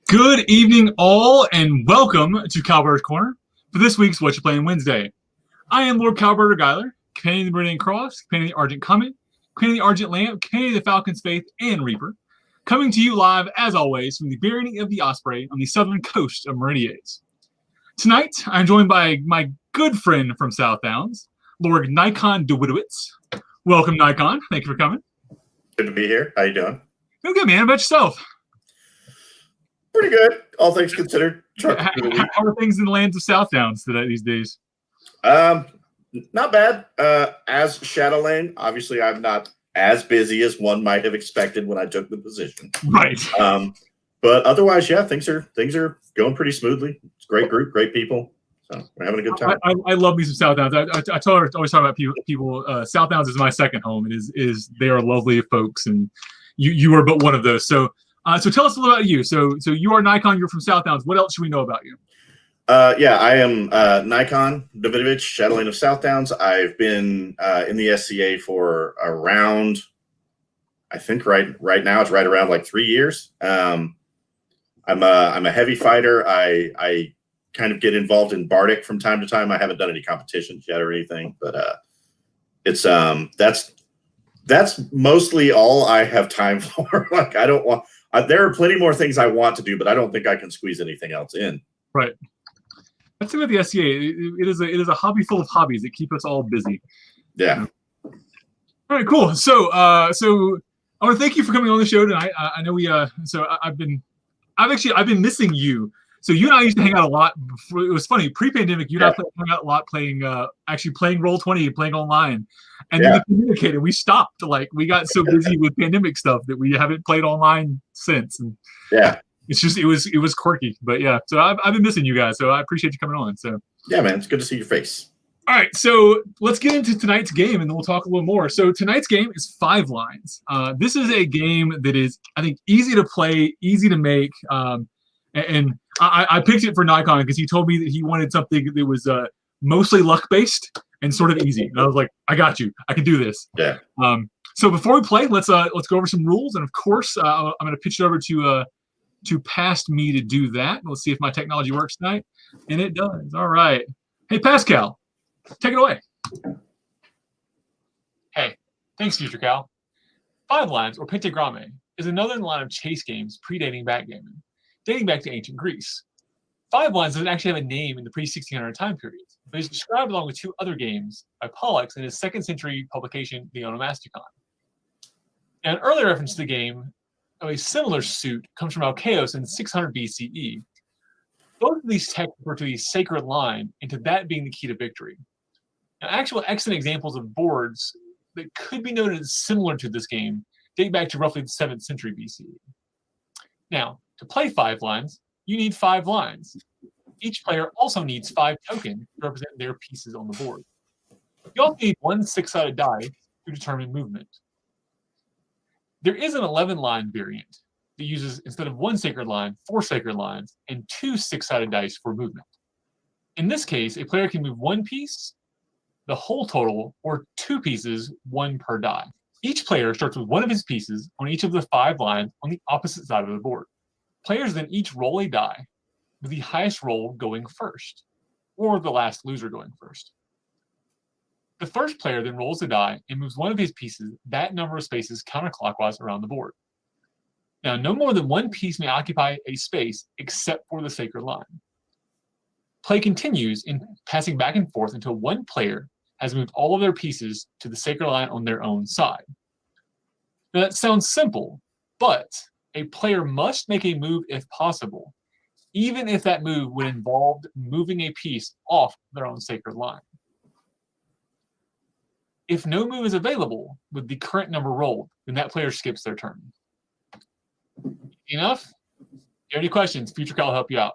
Good evening, all, and welcome to Calbert's Corner for this week's Whatcha Playing Wednesday. I am Lord Calbert Geiler, Companion of the Meridian Cross, Companion of the Argent Comet, Companion of the Argent Lamp, Companion of the Falcon's Faith, and Reaper, coming to you live, as always, from the bearing of the Osprey on the southern coast of Meridia's. Tonight, I'm joined by my good friend from South Downs, Lord Nikon DeWitowitz. Welcome, Nikon. Thank you for coming. Good to be here. How you doing? Doing good, man. How about yourself? Pretty good, all things considered. How are things in the lands of South Downs these days? Not bad. As Shadowlane, obviously, I'm not as busy as one might have expected when I took the position. Right. But otherwise, yeah, things are going pretty smoothly. It's a great group, great people. So we're having a good time. I love me some South Downs. I always talk about people. South Downs is my second home. It is they are lovely folks, and you are but one of those. So tell us a little about you. So you are Nikon. You're from South Downs. What else should we know about you? Yeah, I am Nikon Davidovich, Shadowlane of South Downs. I've been in the SCA for around, I think right now it's right around like 3 years. I'm a heavy fighter. I kind of get involved in Bardic from time to time. I haven't done any competitions yet or anything, but it's that's mostly all I have time for. Like I don't want. There are plenty more things I want to do, but I don't think I can squeeze anything else in. Right. That's about the SCA. It is a hobby full of hobbies that keep us all busy. Yeah. All right. Cool. So I want to thank you for coming on the show tonight. I know I've been missing you. So you and I used to hang out a lot. It was funny. Pre-pandemic, you and I hung out a lot playing Roll20, playing online. And then we communicated. We stopped. Like we got so busy with pandemic stuff that we haven't played online since. And it's just it was quirky. But yeah, so I've been missing you guys. So I appreciate you coming on. So yeah, man, it's good to see your face. All right, so let's get into tonight's game, and then we'll talk a little more. So tonight's game is 5 lines. This is a game that is, I think, easy to play, easy to make. And I picked it for Nikon because he told me that he wanted something that was mostly luck-based and sort of easy. And I was like, I got you. I can do this. Yeah. So before we play, let's go over some rules. And of course, I'm going to pitch it over to past me to do that. Let's see if my technology works tonight. And it does. All right. Hey, Pascal, take it away. Hey, thanks, Future Cal. 5 lines, or pentagramme, is another line of chase games predating backgammon, dating back to ancient Greece. 5 lines doesn't actually have a name in the pre-1600 time period, but is described along with 2 other games by Pollux in his 2nd century publication, the Onomasticon. Now, an earlier reference to the game of a similar suit comes from Alcaeus in 600 BCE. Both of these texts refer to the sacred line, and to that being the key to victory. Now, actual excellent examples of boards that could be noted as similar to this game date back to roughly the 7th century BCE. Now, to play 5 lines, you need 5 lines. Each player also needs 5 tokens to represent their pieces on the board. You also need 1 6-sided die to determine movement. There is an 11-line variant that uses, instead of 1 sacred line, 4 sacred lines, and 2 6-sided dice for movement. In this case, a player can move 1 piece, the whole total, or 2 pieces, 1 per die. Each player starts with 1 of his pieces on each of the 5 lines on the opposite side of the board. Players then each roll a die, with the highest roll going first, or the last loser going first. The first player then rolls a die and moves 1 of his pieces that number of spaces counterclockwise around the board. Now, no more than 1 piece may occupy a space except for the sacred line. Play continues in passing back and forth until 1 player has moved all of their pieces to the sacred line on their own side. Now, that sounds simple, but a player must make a move if possible, even if that move would involve moving a piece off their own sacred line. If no move is available with the current number rolled, then that player skips their turn. Enough? If you have any questions, Future Cal will help you out.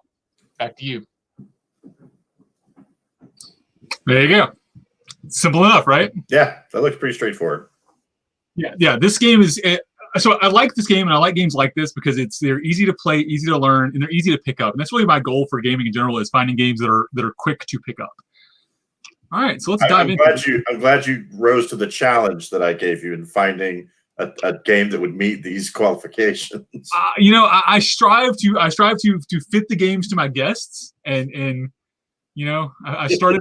Back to you. There you go. Simple enough, right? Yeah, that looks pretty straightforward. Yeah. This game is. So I like this game, and I like games like this because they're easy to play, easy to learn, and they're easy to pick up. And that's really my goal for gaming in general, is finding games that are quick to pick up. All right, so let's dive in. I'm glad you rose to the challenge that I gave you in finding a game that would meet these qualifications. I strive to fit the games to my guests, and I started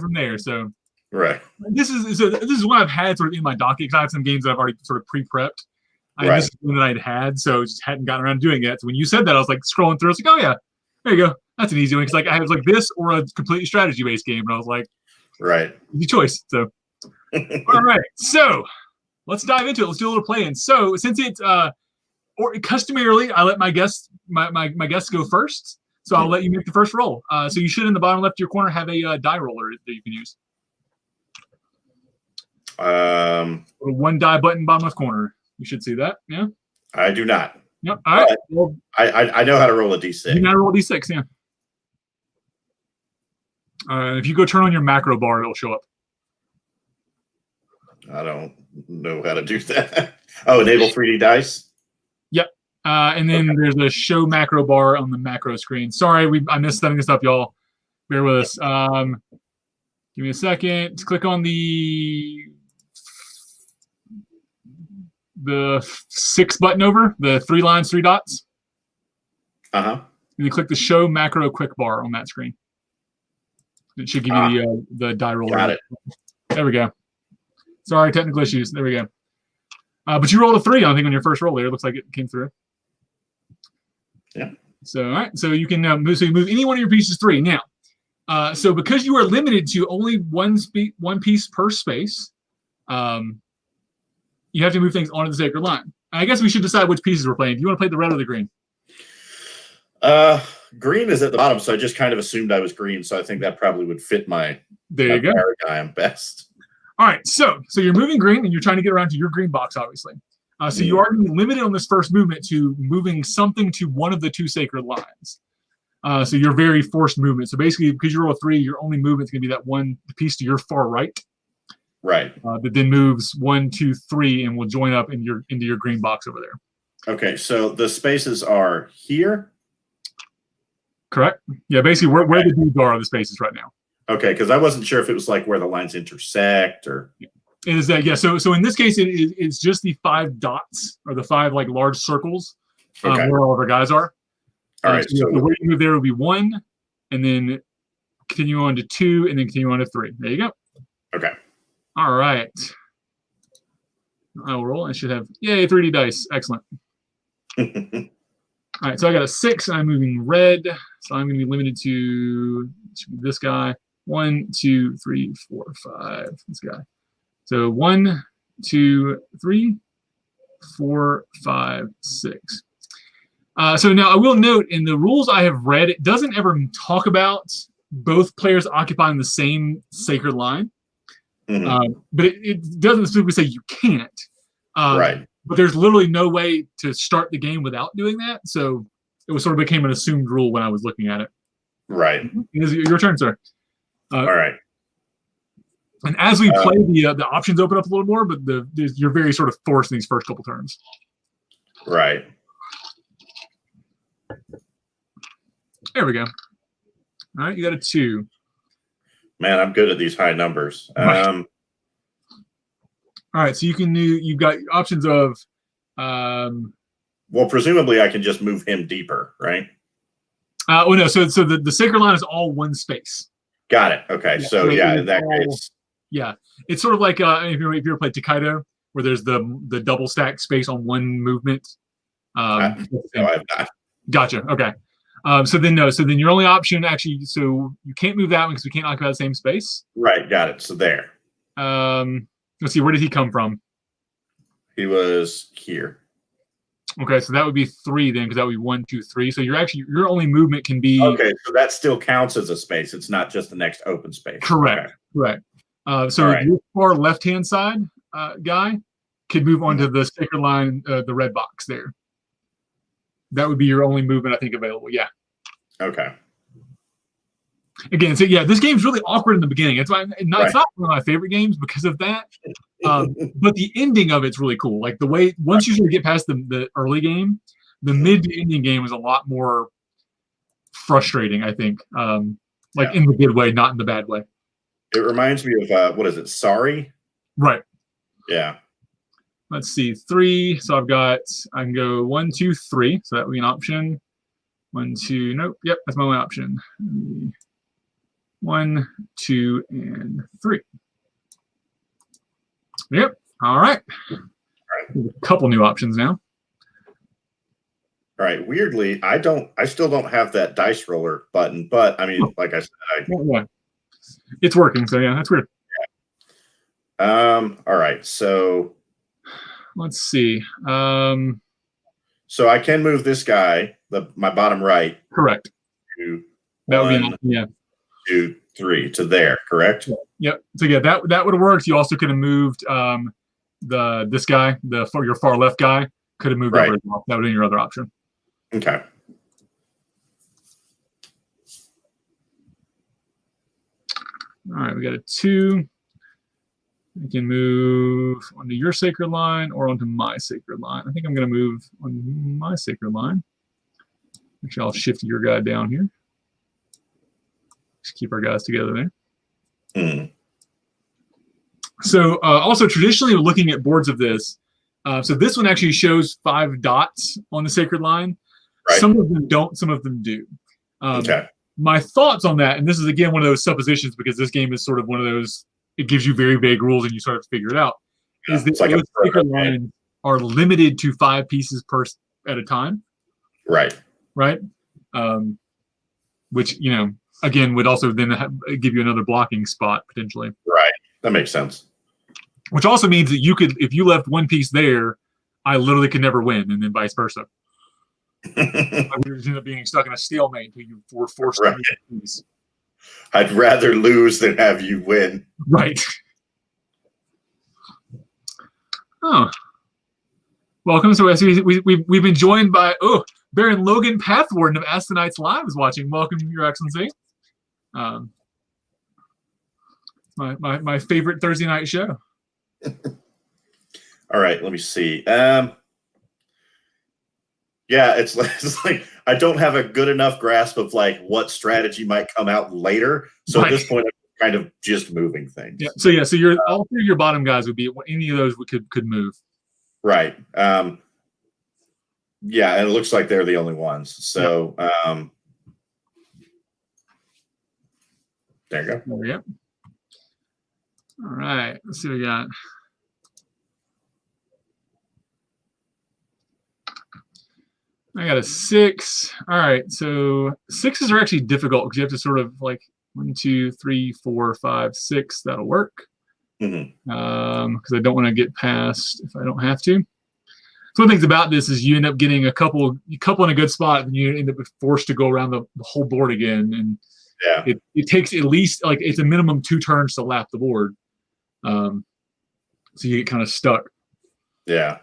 from there. So right. This is one I've had sort of in my docket because I have some games that I've already sort of pre-prepped. Right. This is one that I'd had, so just hadn't gotten around to doing it. So when you said that, I was like scrolling through. I was like, oh yeah, there you go. That's an easy one. Because like I was like this or a completely strategy-based game, and I was like, right, easy choice. So all right, so let's dive into it. Let's do a little play-in. So since it's or customarily, I let my guests my guests go first. So I'll let you make the first roll. So you should in the bottom left of your corner have a die roller that you can use. One die button bottom left corner. You should see that. Yeah. I do not. Yep. All right. Well, I know how to roll a d6. You know how to roll a d6. Yeah. If you go turn on your macro bar, it'll show up. I don't know how to do that. Oh, enable 3D dice. Yep. And then there's a show macro bar on the macro screen. Sorry, I missed setting this up, y'all. Bear with us. Give me a second. Click on the 6 button over the 3 lines, 3 dots. And you click the show macro quick bar on that screen. It should give you the die roller. Got it. There we go. Sorry, technical issues. There we go. But you rolled a 3, I think, on your first roll there. It looks like it came through. Yeah. So, all right. So you can move. So you move any one of your pieces 3. Now, so because you are limited to only one piece per space, you have to move things onto the sacred line. I guess we should decide which pieces we're playing. Do you want to play the red or the green? Green is at the bottom, so I just kind of assumed I was green. So I think that probably would fit my paradigm best. All right, so you're moving green, and you're trying to get around to your green box, obviously. So you are going to be limited on this first movement to moving something to one of the 2 sacred lines. So you're very forced movement. So basically, because you roll a 3, your only movement is going to be that one piece to your far right. Right. That then moves 1, 2, 3, and will join up into your green box over there. Okay, so the spaces are here. Correct. Yeah, basically where the dudes are the spaces right now. Okay, because I wasn't sure if it was like where the lines intersect or. It is that, yeah. So in this case, it's just the 5 dots or the 5 like large circles where all of our guys are. All right. So the way you move there will be 1, and then continue on to 2, and then continue on to 3. There you go. Okay. All right. I will roll. I should have 3D dice. Excellent. All right, so I got a 6. I'm moving red, so I'm going to be limited to this guy. 1, 2, 3, 4, 5. This guy. So 1, 2, 3, 4, 5, 6. So now I will note in the rules I have read, it doesn't ever talk about both players occupying the same sacred line. But it doesn't specifically say you can't. Right. But there's literally no way to start the game without doing that. So it was sort of became an assumed rule when I was looking at it. Right. Your turn, sir. All right. And as we play, the options open up a little more, but you're very sort of forced in these first couple turns. Right. There we go. All right, you got a 2. Man, I'm good at these high numbers. Right. All right, so you've got options of. Well, presumably I can just move him deeper, right? No. So the sacred line is all one space. Got it. Okay. Yeah, so yeah, in that case. Yeah, it's sort of like if you ever played Takedo, where there's the double stack space on one movement. No, I have not. Gotcha. Okay. So then your only option actually, so you can't move that one because we can't occupy the same space. Right. Got it. So there. Let's see. Where did he come from? He was here. Okay, so that would be 3 then, because that would be 1, 2, 3. So your only movement can be. Okay, so that still counts as a space. It's not just the next open space. Correct. Okay. Correct. So your far left-hand side guy could move onto the sacred line, the red box there. That would be your only movement, I think, available. Yeah. Okay. Again, so yeah, this game's really awkward in the beginning. It's why it's not one of my favorite games because of that. But the ending of it's really cool. Like the way once you sort of get past the early game, the mid to ending game is a lot more frustrating. I think, in the good way, not in the bad way. It reminds me of what is it? Sorry. Right. Yeah. let's see, 3. So I can go 1, 2, 3. So that would be an option. 1, 2, nope. Yep, that's my only option. 1, 2, and 3. Yep. All right. A couple new options now. All right. Weirdly, I still don't have that dice roller button, but I mean, like I said, yeah. It's working. So yeah, that's weird. All right. So let's see. So I can move this guy, my bottom right. Correct. To that would be 2, 3 to there. Correct. Yep. So yeah, that would have worked. You also could have moved this guy, your far left guy, could have moved over as well. That would have been your other option. Okay. All right, we got a 2. We can move onto your sacred line or onto my sacred line. I think I'm going to move on my sacred line. Actually, I'll shift your guy down here. Just keep our guys together there. Mm. So also traditionally looking at boards of this, so this one actually shows 5 dots on the sacred line. Right. Some of them don't, some of them do. Okay. My thoughts on that, and this is again one of those suppositions because this game is sort of one of those, it gives you very vague rules and you sort of figure it out, is that those sacred lines are limited to 5 pieces at a time. Right. Right. Which, again, would also then give you another blocking spot potentially. Right. That makes sense. Which also means that you could, if you left one piece there, I literally could never win, and then vice versa. I would end up being stuck in a stalemate until you were forced to make a piece. I'd rather lose than have you win. Right. Oh. Welcome. So we've been joined by Baron Logan Pathwarden of Astonites Live is watching. Welcome, Your Excellency. My favorite Thursday night show. All right, let me see. Yeah, it's like I don't have a good enough grasp of like what strategy might come out later. So at this point, I'm kind of just moving things. Yeah. So so all 3 of your bottom guys would be any of those could move. Right. Yeah, and it looks like they're the only ones. So there you go. There we go. All right. Let's see what we got. I got a 6. All right, so 6s are actually difficult because you have to sort of like 1, 2, 3, 4, 5, 6. That'll work. Because I don't want to get past if I don't have to. So one of the things about this is you end up getting a couple in a good spot, and you end up forced to go around the whole board again. And it takes at least it's a minimum 2 turns to lap the board. So you get kind of stuck. Yeah.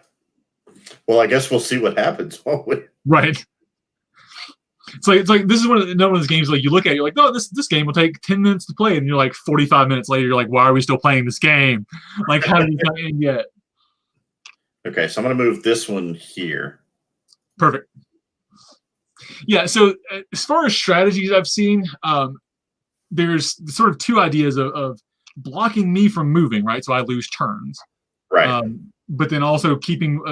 Well, I guess we'll see what happens, won't we? Right. It's like this is one of those games like you look at it, you're like, no, this game will take 10 minutes to play, and you're like 45 minutes later, you're like, why are we still playing this game? Like, how did we not end yet? Okay, so I'm gonna move this one here. Perfect. Yeah, so as far as strategies I've seen, there's sort of 2 ideas of blocking me from moving, right? So I lose turns. Right. But then also keeping,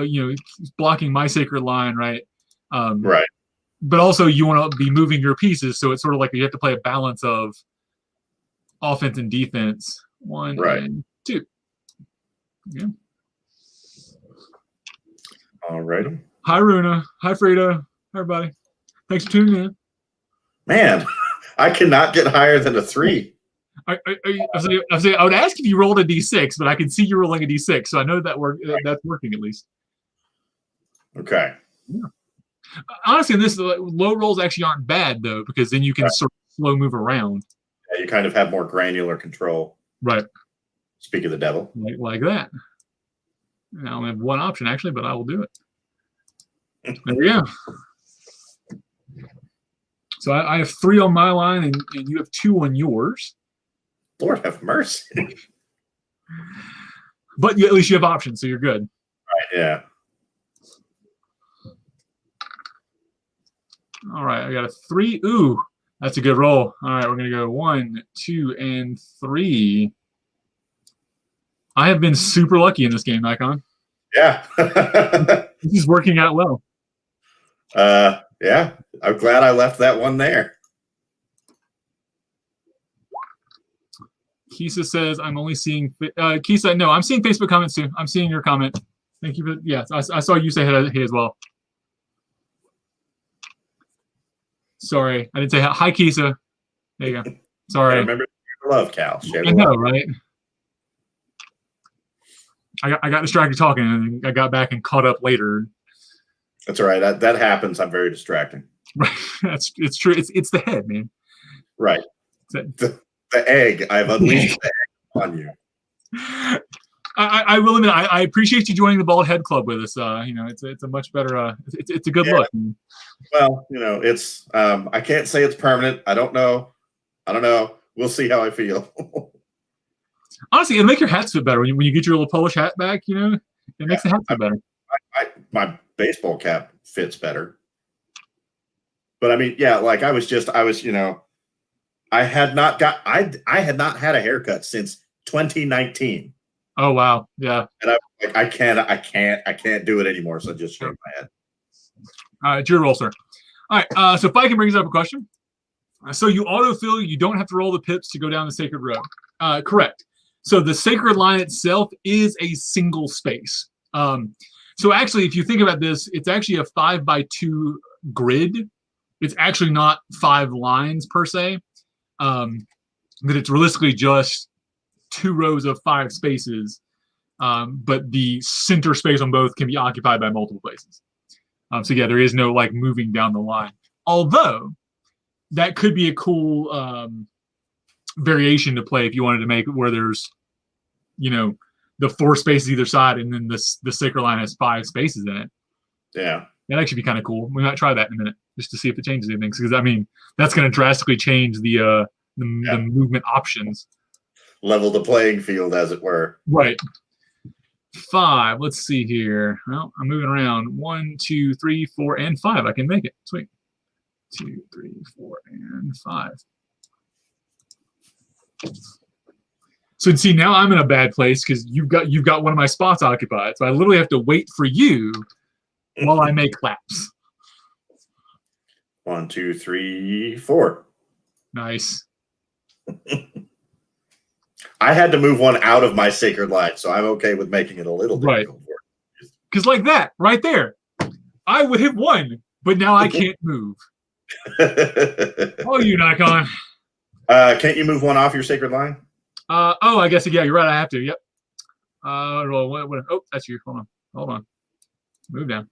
blocking my sacred line, right? Right. But also you want to be moving your pieces, so it's sort of like you have to play a balance of offense and defense. 1 and 2. Yeah. All right. Hi, Runa. Hi, Frida. Hi, everybody. Thanks for tuning in. Man, I cannot get higher than a 3. I would ask if you rolled a d6, but I can see you rolling a d6, so I know that's working at least. Okay. Yeah. Honestly, this low rolls actually aren't bad though, because then you can sort of slow move around. Yeah, you kind of have more granular control. Right. Speak of the devil. Like that. I only have 1 option actually, but I will do it. There we go. So I have 3 on my line, and you have 2 on yours. Lord have mercy. But at least you have options, so you're good. Right, yeah. All right, I got a 3. Ooh, that's a good roll. All right, we're going to go 1, 2, and 3. I have been super lucky in this game, Nikon. Yeah. This is working out well. Yeah. I'm glad I left that one there. Kisa says, I'm only seeing... Kisa, no, I'm seeing Facebook comments too. I'm seeing your comment. Thank you for... Yeah, I saw you say hey as well. Sorry, I didn't say hi. Hi, Kisa. There you go. Sorry. Yeah, remember, love, Kal. I know, right? I got distracted talking, and I got back and caught up later. That's all right. That happens. I'm very distracting. Right. It's true. It's the head, man. Right. The egg. I've unleashed the egg on you. I will admit, I appreciate you joining the Bald Head Club with us. It's a much better. It's a good look. Well, it's I can't say it's permanent. I don't know. We'll see how I feel. Honestly, it'll make your hats fit better when you get your little Polish hat back. It makes the hat fit better. My baseball cap fits better. But I mean, yeah, like I was, I had not had a haircut since 2019. Oh wow, yeah. And I can't do it anymore. So I just shaved my head. All right, it's your roll, sir. All right, so Viking brings up a question. So you autofill, you don't have to roll the pips to go down the sacred road. Correct. So the sacred line itself is a single space. So actually, if you think about this, it's actually a 5x2 grid. It's actually not 5 lines per se. That it's realistically just 2 rows of 5 spaces. But the center space on both can be occupied by multiple places. So yeah, there is no like moving down the line. Although that could be a cool variation to play if you wanted to make it where there's, the 4 spaces either side, and then the sacred line has 5 spaces in it. Yeah, that'd actually be kind of cool. We might try that in a minute just to see if it changes anything. Because I mean, that's going to drastically change the movement options. Level the playing field, as it were. Right. 5. Let's see here. Well, I'm moving around. 1, 2, 3, 4, and 5. I can make it. Sweet. 2, 3, 4, and 5. So see, now I'm in a bad place because you've got one of my spots occupied. So I literally have to wait for you while I make laps. 1, 2, 3, 4. Nice. I had to move one out of my sacred line, so I'm okay with making it a little difficult. Because like that, right there, I would have won, but now I can't move. Oh, you Nikon. Can't you move one off your sacred line? I guess, yeah, you're right. I have to. Yep. Oh, that's you. Hold on. Move down.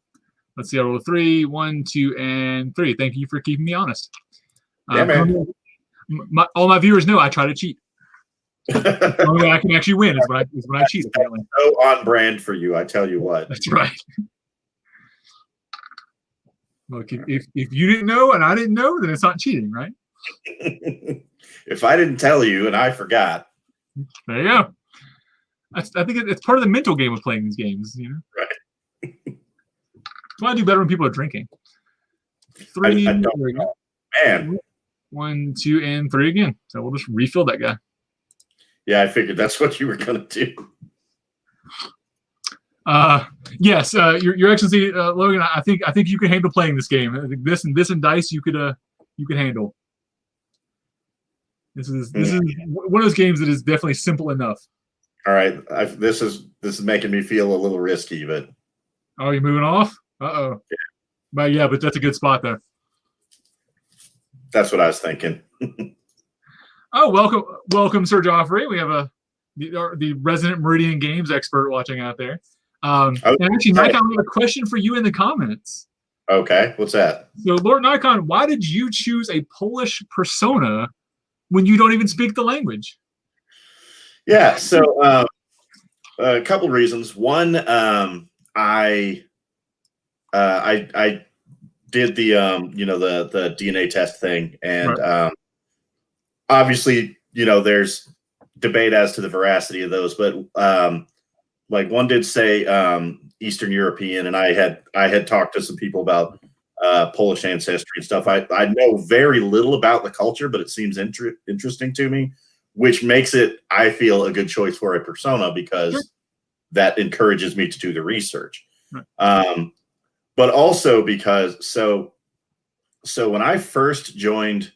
Let's see. I roll 3, 1, 2, and 3. Thank you for keeping me honest. Yeah, man. All my viewers know I try to cheat. The only way I can actually win is when I cheat. Apparently. So on brand for you, I tell you what. That's right. Look, if you didn't know and I didn't know, then it's not cheating, right? If I didn't tell you and I forgot. There you go. I think it's part of the mental game of playing these games, Right. That's why I do better when people are drinking. 3. I don't know. Man. 1, 2, and 3 again. So we'll just refill that guy. Yeah, I figured that's what you were going to do. Yes, Your Excellency, Logan. I think you can handle playing this game. I think this and dice you could handle. This is one of those games that is definitely simple enough. All right, this is making me feel a little risky, but. Oh, you're moving off? Yeah. But that's a good spot though. That's what I was thinking. Oh, welcome, Sir Joffrey. We have the resident Meridian Games expert watching out there. And actually, Nikon, we have a question for you in the comments. Okay, what's that? So, Lord Nikon, why did you choose a Polish persona when you don't even speak the language? Yeah, so a couple reasons. One, I did the the DNA test thing, and right. Obviously, there's debate as to the veracity of those, but like one did say Eastern European, and I had talked to some people about Polish ancestry and stuff. I know very little about the culture, but it seems interesting to me, which makes it, I feel, a good choice for a persona because that encourages me to do the research. Right. But also because so when I first joined,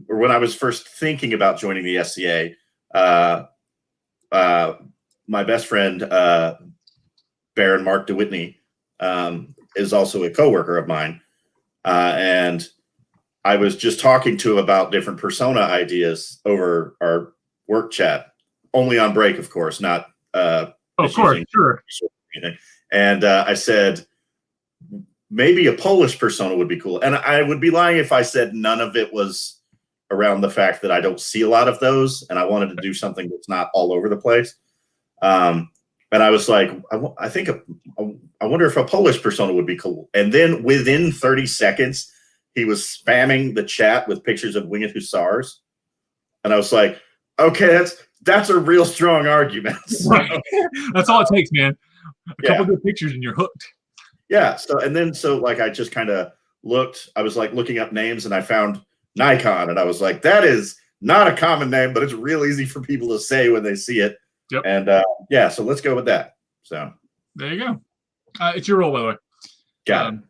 or when I was first thinking about joining the SCA, my best friend Baron Mark DeWhitney is also a coworker of mine, and I was just talking to him about different persona ideas over our work chat, only on break, of course, not. Of course, sure. And I said, maybe a Polish persona would be cool. And I would be lying if I said none of it was around the fact that I don't see a lot of those, and I wanted to do something that's not all over the place. And I was like, I wonder if a Polish persona would be cool. And then within 30 seconds, he was spamming the chat with pictures of winged hussars. And I was like, okay, that's a real strong argument. So, right. That's all it takes, man. A couple good pictures and you're hooked. Yeah. So like I just kind of looked, I was like looking up names and I found Nikon, and I was like, that is not a common name, but it's real easy for people to say when they see it. Yep. And yeah, so let's go with that. So there you go. It's your role, by the way. Got it.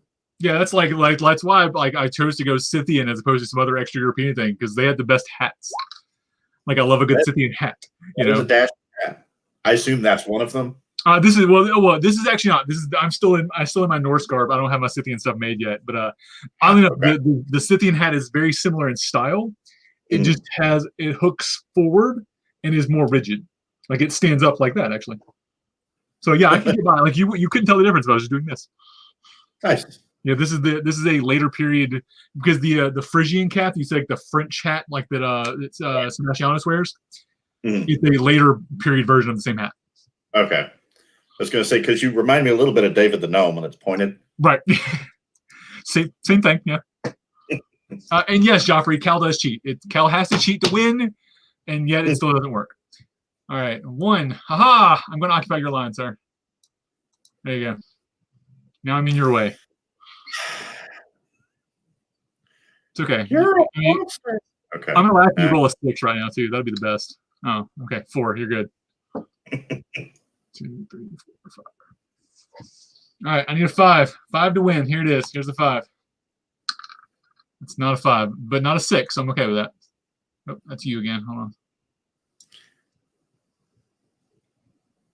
Yeah, that's like that's why I chose to go Scythian as opposed to some other extra European thing, because they had the best hats. Like I love a good Scythian hat. You know, a dash hat. I assume that's one of them. This is actually not. This is I'm still in my Norse garb. I don't have my Scythian stuff made yet, but oddly enough, the Scythian hat is very similar in style. It just it hooks forward and is more rigid. Like it stands up like that actually. So yeah, I can get by. Like you couldn't tell the difference if I was just doing this. Nice. Yeah, this is a later period, because the Frisian cap, you say like the French hat, like that it's Sebastianus wears. It's a later period version of the same hat. Okay. I was going to say, because you remind me a little bit of David the Gnome when it's pointed. Right. same thing, yeah. And yes, Joffrey, Kal does cheat. Kal has to cheat to win, and yet it still doesn't work. All right, 1. Haha! I'm going to occupy your line, sir. There you go. Now I'm in your way. It's okay. You're a monster. Okay. I'm going to let you roll a 6 right now, too. That'd be the best. Oh, okay. 4. You're good. 2, 3, 4, 5. All right, I need a 5. 5 to win. Here it is. Here's the 5. It's not a 5, but not a 6. I'm okay with that. Oh, that's you again. Hold on.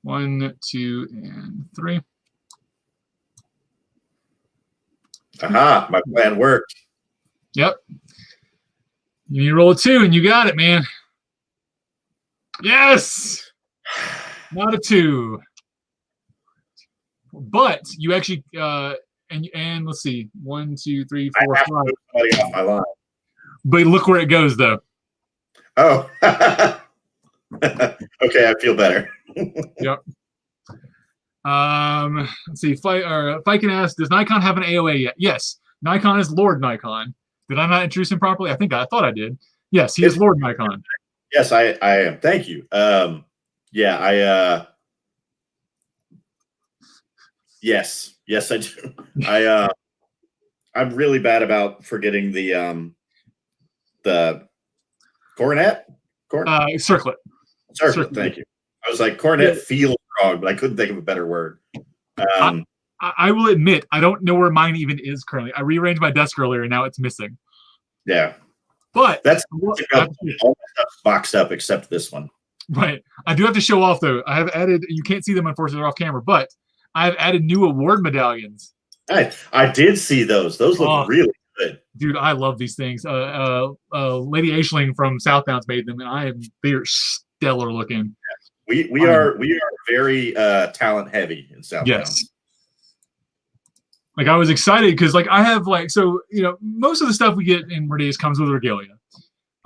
1, 2, and 3. Aha, my plan worked. Yep. You roll a 2, and you got it, man. Yes! Not a 2. But you actually and let's see, 1, 2, 3, 4, 5. Off my line. But look where it goes, though. Oh. Okay, I feel better. Yep. Let's see. Fiken asks, does Nikon have an AOA yet? Yes. Nikon is Lord Nikon. Did I not introduce him properly? I thought I did. Yes, he is Lord Nikon. Yes, I am. Thank you. Yeah, yes, I do. I'm really bad about forgetting the coronet. Circlet. Circlet. Thank you. I was like, coronet feels wrong, but I couldn't think of a better word. I will admit, I don't know where mine even is currently. I rearranged my desk earlier, and now it's missing. Yeah. But that's all my stuff's boxed up except this one. Right. I do have to show off, though. I have added, you can't see them, unfortunately, they're off camera, but I have added new award medallions. I did see those. Those look really good. Dude, I love these things. Lady Aisling from Southdowns made them, and they are stellar looking. We are very talent heavy in Southdowns. Yes. Like I was excited because I have most of the stuff we get in Meridius comes with regalia,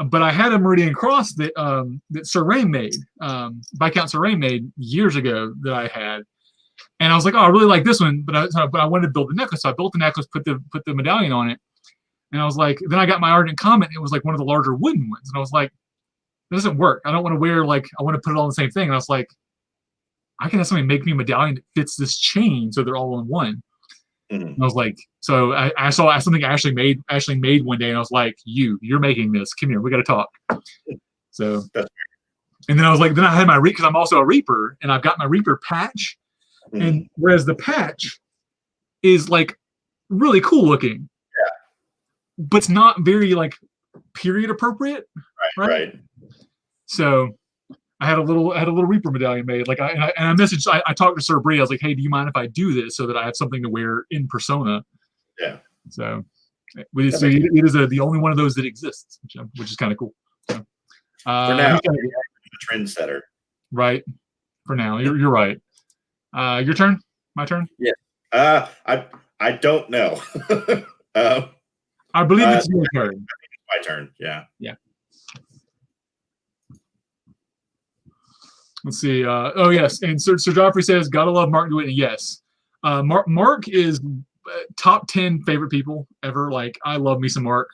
but I had a Meridian cross that Sir Rain made, Viscount Sir Rain made years ago that I had, and I was like, oh, I really like this one, but I wanted to build the necklace, so I built the necklace, put the medallion on it, and I was like, then I got my Ardent Comet, and it was like one of the larger wooden ones, and I was like, it doesn't work. I don't want to wear I want to put it all in the same thing, and I was like, I can have somebody make me a medallion that fits this chain so they're all in one. And I was like, so I saw something Ashley made one day, and I was like, you're making this. Come here, we got to talk. So And then I was like, then I had my because I'm also a Reaper, and I've got my Reaper patch. And whereas the patch is like really cool looking, but it's not very like period appropriate, right? So I had a little Reaper medallion made. Like I messaged, I talked to Sir Bree. I was like, hey, do you mind if I do this so that I have something to wear in persona? Yeah. So it is the only one of those that exists, which is kind of cool. So, for now, you're a trendsetter. Right. For now, you're right. Your turn. My turn. Yeah. I don't know. I believe it's your turn. I think it's my turn. Yeah. Yeah. Let's see. Oh yes, and Sir Joffrey says, "Gotta love Mark DeWitt." Yes, Mark is top 10 favorite people ever. Like I love me some Mark.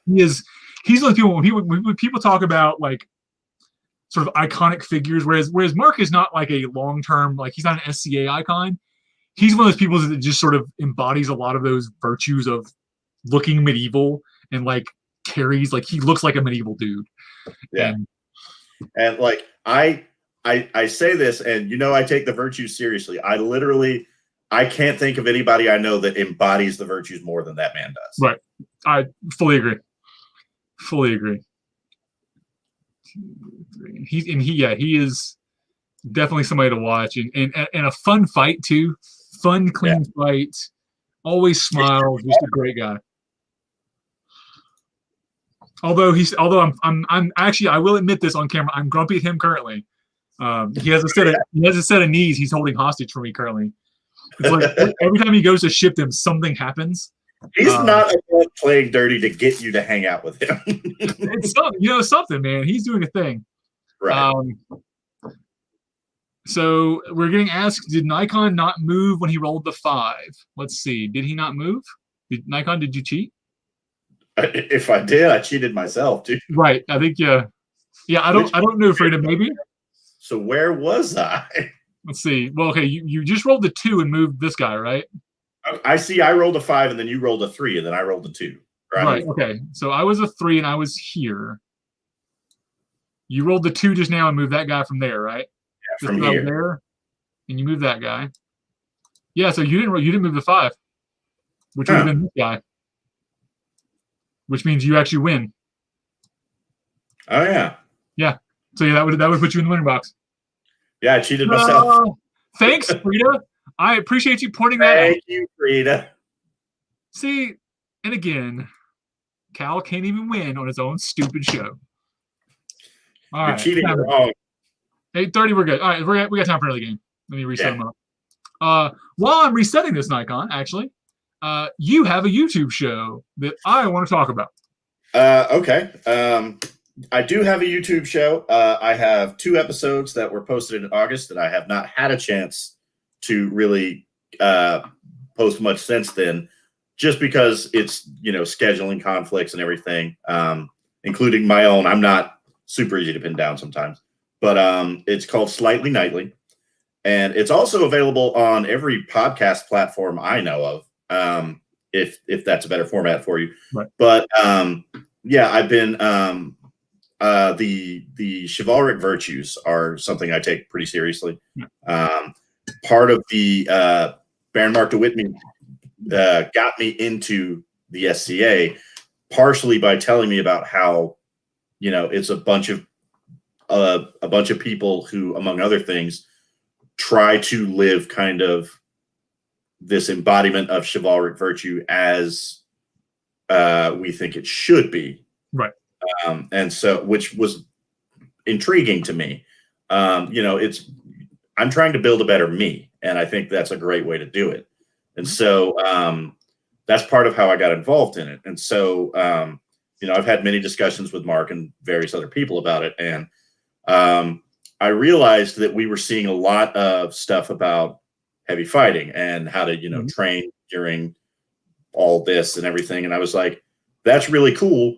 He's one of the people when people talk about like sort of iconic figures, whereas Mark is not like a long term, like he's not an SCA icon. He's one of those people that just sort of embodies a lot of those virtues of looking medieval and like carries like he looks like a medieval dude. Yeah. And like I say this, and I take the virtues seriously. I can't think of anybody I know that embodies the virtues more than that man does. Right. I fully agree. He is definitely somebody to watch and a fun fight too. Fun, clean fight. Always smiles. Just a great guy. Although I'm actually, I will admit this on camera, I'm grumpy at him currently. He has a set of knees he's holding hostage for me currently. It's like every time he goes to ship them, something happens. He's not playing dirty to get you to hang out with him. It's something, man. He's doing a thing. Right. So we're getting asked, did Nikon not move when he rolled the 5? Let's see. Did he not move? Nikon, did you cheat? If I did, I cheated myself, too. Right. I think, yeah. I don't know, Frida, maybe. So where was I? Let's see. Well, okay, you just rolled the 2 and moved this guy, right? I see. I rolled a 5, and then you rolled a 3, and then I rolled a 2. Right. Okay. So I was a 3, and I was here. You rolled the 2 just now and moved that guy from there, right? Yeah, from here. There, and you moved that guy. Yeah. So you didn't move the 5, which would have been this guy, which means you actually win. Oh yeah. Yeah. So yeah, that would put you in the winning box. Yeah, I cheated myself. Thanks, Frida. I appreciate you pointing that out. Thank you, Frida. See, and again, Kal can't even win on his own stupid show. All You're cheating wrong. 8:30, we're good. All right, we got time for another game. Let me reset them up. While I'm resetting this, Nikon, actually, you have a YouTube show that I want to talk about. Okay. I do have a YouTube show. I have 2 episodes that were posted in August that I have not had a chance to really post much since then, just because it's, scheduling conflicts and everything, including my own. I'm not super easy to pin down sometimes, but it's called Slightly Nightly, and it's also available on every podcast platform I know of, if that's a better format for you. Right. But yeah, I've been the chivalric virtues are something I take pretty seriously. Part of the Baron Mark DeWitt got me into the SCA partially by telling me about how, it's a bunch of people who, among other things, try to live kind of this embodiment of chivalric virtue as we think it should be. Right. And so, which was intriguing to me. I'm trying to build a better me, and I think that's a great way to do it. And so that's part of how I got involved in it. And so, I've had many discussions with Mark and various other people about it. And I realized that we were seeing a lot of stuff about heavy fighting and how to, train during all this and everything. And I was like, that's really cool.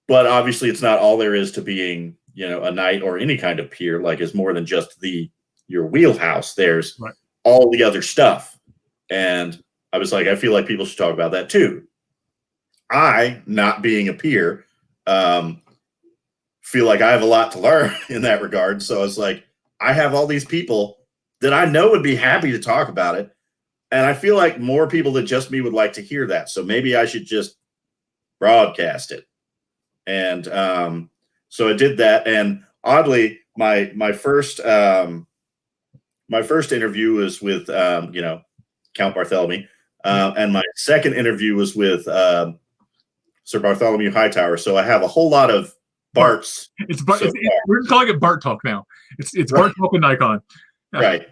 But obviously it's not all there is to being, a knight or any kind of peer. Like, it's more than just your wheelhouse. There's all the other stuff. And I was like, I feel like people should talk about that too. I, not being a peer, feel like I have a lot to learn in that regard. So I was like, I have all these people that I know would be happy to talk about it. And I feel like more people than just me would like to hear that. So maybe I should just broadcast it. And so I did that. And oddly, my first interview was with Count Bartholomew, and my second interview was with Sir Bartholomew Hightower. So I have a whole lot of Barts. We're calling it Bart Talk now. It's Bart Talk with Nikon. Right,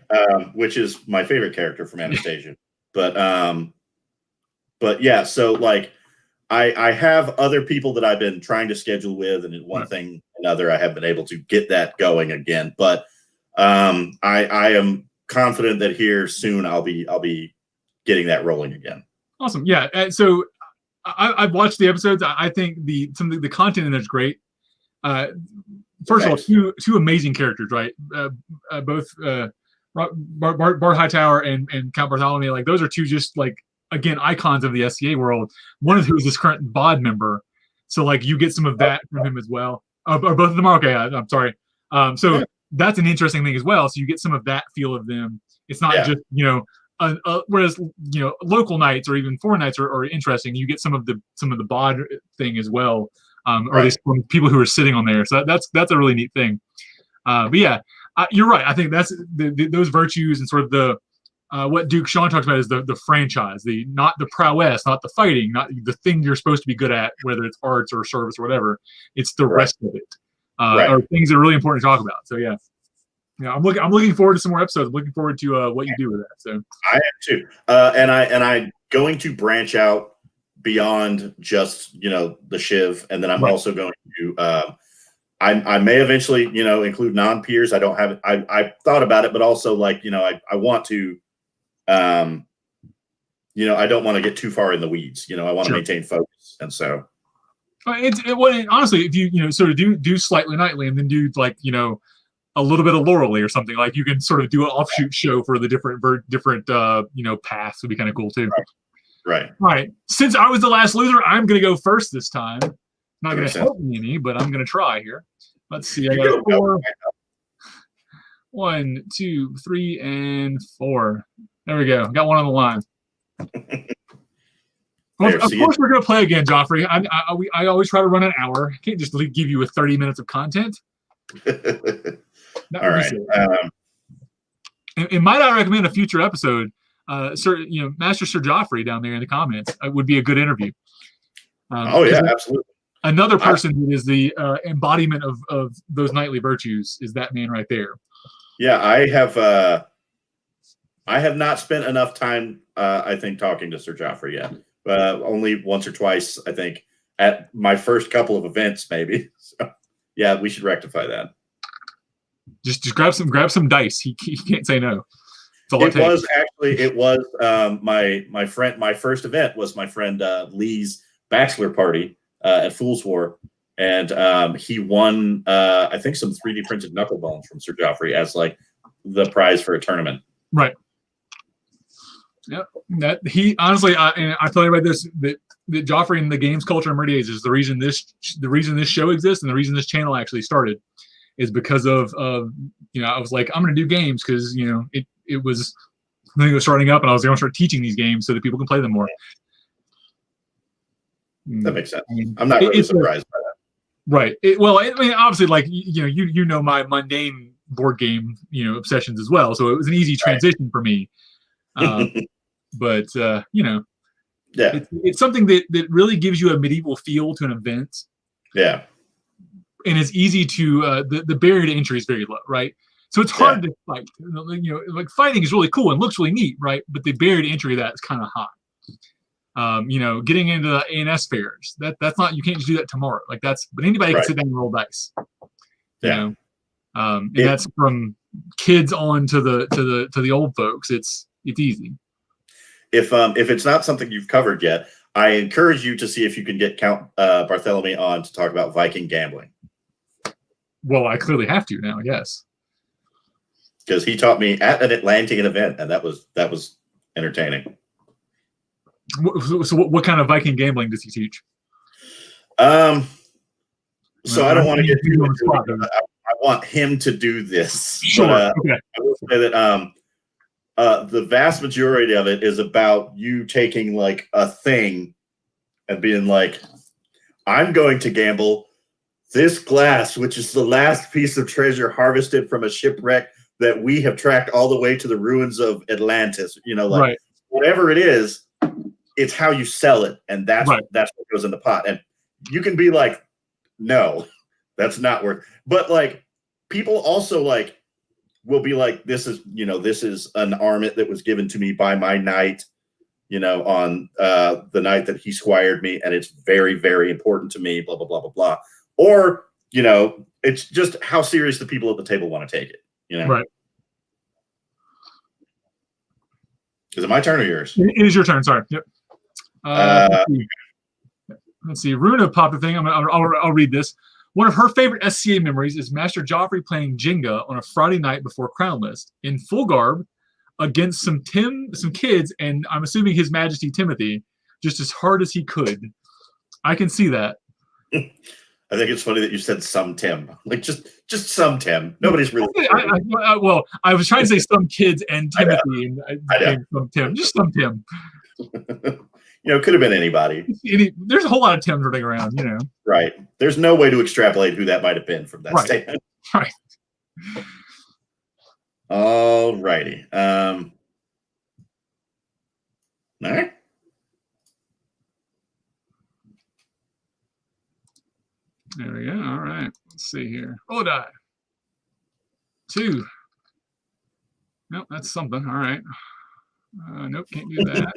which is my favorite character from Anastasia. But yeah, so like I have other people that I've been trying to schedule with, and in one thing or another, I have been able to get that going again. But I am confident that here soon I'll be getting that rolling again. Awesome, yeah. So I've watched the episodes. I think the content in there's great. First of all, two amazing characters, right? Both Bart Hightower and Count Bartholomew. Like those are two just like, again, icons of the SCA world. One of who is this current BOD member, so like you get some of that from him as well. Or both of them are okay. I'm sorry. So that's an interesting thing as well. So you get some of that feel of them. It's not just whereas local nights or even foreign nights are interesting. You get some of the BOD thing as well. Or at least from people who are sitting on there. So that's a really neat thing. But yeah, you're right. I think that's those virtues and sort of the what Duke Sean talks about is the franchise, not the prowess, not the fighting, not the thing you're supposed to be good at, whether it's arts or service or whatever. It's the rest of it, or things that are really important to talk about. So yeah, I'm looking forward to some more episodes. I'm looking forward to what you do with that. So I am too, and I'm going to branch out beyond just the Shiv, and then I'm also going to I may eventually include non-peers. I don't have I thought about it, but also like I want to I don't want to get too far in the weeds. I want to maintain focus, and so honestly, if you sort of do slightly nightly and then do like a little bit of Laurel or something, like you can sort of do an offshoot show for the different paths would be kind of cool too. Right. All right. Since I was the last loser, I'm going to go first this time. Not going to help me any, but I'm going to try here. Let's see. I got 4. 1, 2, 3, and 4. There we go. Got one on the line. Well, of course, we're going to play again, Joffrey. I always try to run an hour. I can't just give you 30 minutes of content. All right. And might I recommend a future episode? Master Sir Joffrey down there in the comments would be a good interview. Absolutely. Another person that is the embodiment of those knightly virtues is that man right there. Yeah, I have not spent enough time, I think, talking to Sir Joffrey yet. Only once or twice, I think, at my first couple of events, maybe. So, yeah, we should rectify that. Just grab some dice. He can't say no. It was my first event was my friend Lee's bachelor party at Fool's War, and he won I think some 3D printed knuckle bones from Sir Joffrey as like the prize for a tournament. Right. Yep. That he honestly, and I tell you about this that Joffrey and the games culture and Meridians is the reason this show exists and the reason this channel actually started is because of I was like, I'm going to do games because it was starting up and I was going to start teaching these games so that people can play them more. That makes sense. I'm not really surprised by that. Right. Obviously, like my mundane board game obsessions as well, so it was an easy transition for me. But it's something that really gives you a medieval feel to an event. Yeah. And it's easy to the barrier to entry is very low, right? So it's hard to fight. Like fighting is really cool and looks really neat, right? But the barrier to entry of that is kind of high. Getting into the ANS fairs, that's not, you can't just do that tomorrow. Like but anybody can sit down and roll dice. And that's from kids on to the old folks. It's easy. If it's not something you've covered yet, I encourage you to see if you can get Count Bartholomew on to talk about Viking gambling. Well, I clearly have to now, yes. Because he taught me at an Atlantean event, and that was entertaining. So what kind of Viking gambling does he teach? So I don't want to get too into it. I want him to do this. Sure. But, okay. I will say that the vast majority of it is about you taking like a thing and being like, I'm going to gamble this glass, which is the last piece of treasure harvested from a shipwreck that we have tracked all the way to the ruins of Atlantis. You know, like Right. whatever it is, it's how you sell it, and that's Right. what goes in the pot. And you can be like, no, that's not worth. But like, people also like will be like, this is an armet that was given to me by my knight, you know, on the night that he squired me, and it's very, very important to me. Blah blah blah blah blah. Or you know, it's just how serious the people at the table want to take it. You know, Right. Is it my turn or yours? It is your turn. Sorry. Yep. Let's see. Runa popped a thing. I'll read this. One of her favorite SCA memories is Master Joffrey playing Jenga on a Friday night before Crown List in full garb against some kids, and I'm assuming His Majesty Timothy, just as hard as he could. I can see that. I think it's funny that you said some Tim, like just some Tim. Nobody's really. Well, I was trying to say some kids and Timothy, and I became some Tim, just some Tim. You know, could have been anybody. There's a whole lot of Tims running around, you know. Right. There's no way to extrapolate who that might have been from that statement. Right. All righty. All right. There we go. All right. Let's see here. Oh, die. 2. Nope, that's something. All right. Nope, can't do that.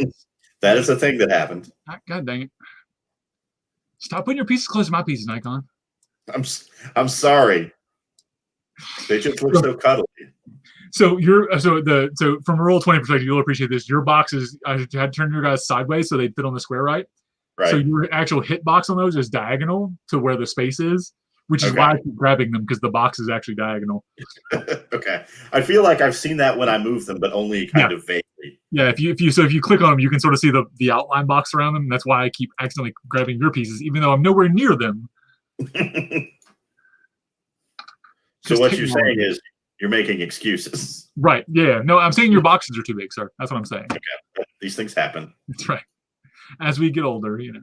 That is a thing that happened. God dang it. Stop putting your pieces close to my pieces, Nikon. I'm sorry. They just look so cuddly. So from a Roll20 perspective, you'll appreciate this. Your boxes, I had to turn your guys sideways so they fit on the square right. So your actual hit box on those is diagonal to where the space is, which is why I keep grabbing them, because the box is actually diagonal. Okay. I feel like I've seen that when I move them, but only kind of vaguely. Yeah, if you click on them, you can sort of see the outline box around them. That's why I keep accidentally grabbing your pieces, even though I'm nowhere near them. So what you're saying is you're making excuses. Right. Yeah. No, I'm saying your boxes are too big, sir. That's what I'm saying. Okay. These things happen. That's right. As we get older, you know.